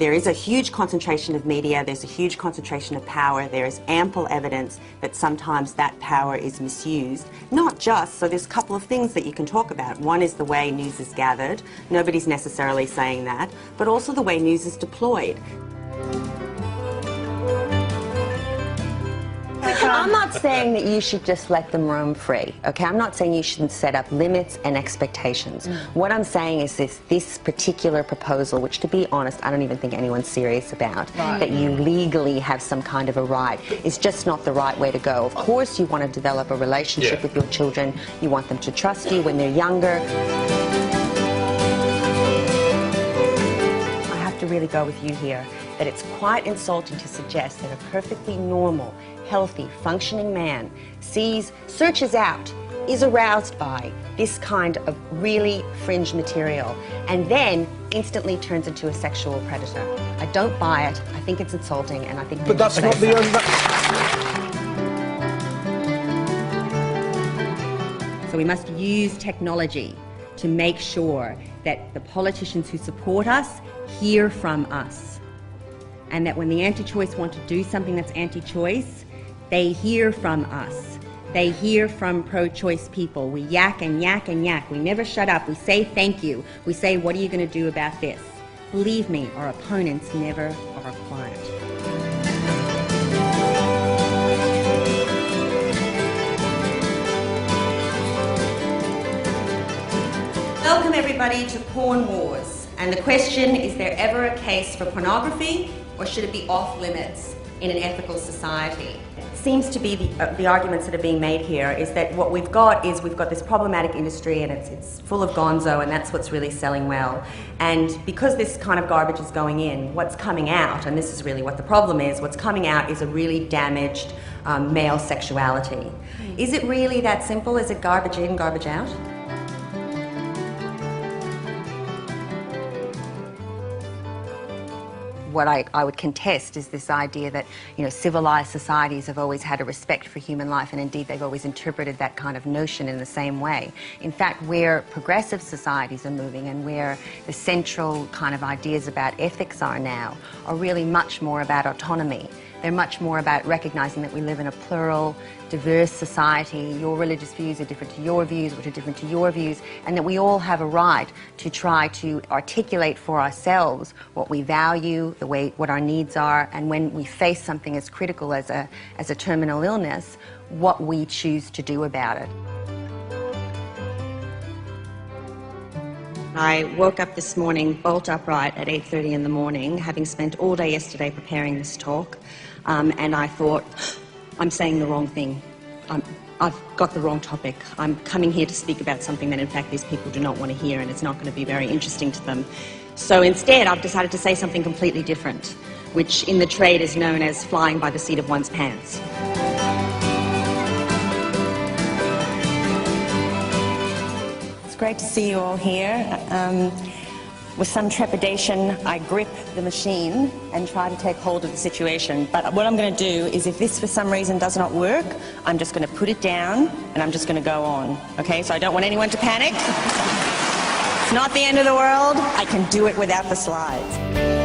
There is a huge concentration of media, there's a huge concentration of power, there is ample evidence that sometimes that power is misused. Not just, so there's a couple of things that you can talk about. One is the way news is gathered, nobody's necessarily saying that, but also the way news is deployed. I'm not saying that you should just let them roam free, okay? I'm not saying you shouldn't set up limits and expectations. What I'm saying is this particular proposal, which to be honest, I don't even think anyone's serious about, that you legally have some kind of a right, is just not the right way to go. Of course you want to develop a relationship with your children, you want them to trust you when they're younger. I have to really go with you here, that it's quite insulting to suggest that a perfectly normal, healthy, functioning man searches out, is aroused by this kind of really fringe material, and then instantly turns into a sexual predator. I don't buy it. I think it's insulting, and I think... But that's not the only... So we must use technology to make sure that the politicians who support us hear from us, and that when the anti-choice want to do something that's anti-choice, they hear from us. They hear from pro-choice people. We yak and yak and yak. We never shut up. We say thank you. We say, what are you going to do about this? Believe me, our opponents never are quiet. Welcome everybody to Porn Wars. And the question, is there ever a case for pornography, or should it be off limits in an ethical society? Seems to be the arguments that are being made here is that what we've got is we've got this problematic industry, and it's full of gonzo, and that's what's really selling well. And because this kind of garbage is going in, what's coming out, and this is really what the problem is, what's coming out is a really damaged male sexuality. Is it really that simple? Is it garbage in, garbage out? What I would contest is this idea that, you know, civilized societies have always had a respect for human life, and indeed they've always interpreted that kind of notion in the same way. In fact, where progressive societies are moving and where the central kind of ideas about ethics are now are really much more about autonomy. They're much more about recognizing that we live in a plural, diverse society. Your religious views are different to your views, which are different to your views, and that we all have a right to try to articulate for ourselves what we value, what our needs are, and when we face something as critical as a terminal illness, what we choose to do about it. I woke up this morning bolt upright at 8:30 in the morning, having spent all day yesterday preparing this talk, and I thought, I'm saying the wrong thing. I've got the wrong topic. I'm coming here to speak about something that in fact these people do not want to hear, and it's not going to be very interesting to them. So instead I've decided to say something completely different, which in the trade is known as flying by the seat of one's pants. Great to see you all here. With some trepidation, I grip the machine and try to take hold of the situation. But what I'm going to do is, if this for some reason does not work, I'm just going to put it down and I'm just going to go on. Okay, so I don't want anyone to panic. It's not the end of the world. I can do it without the slides.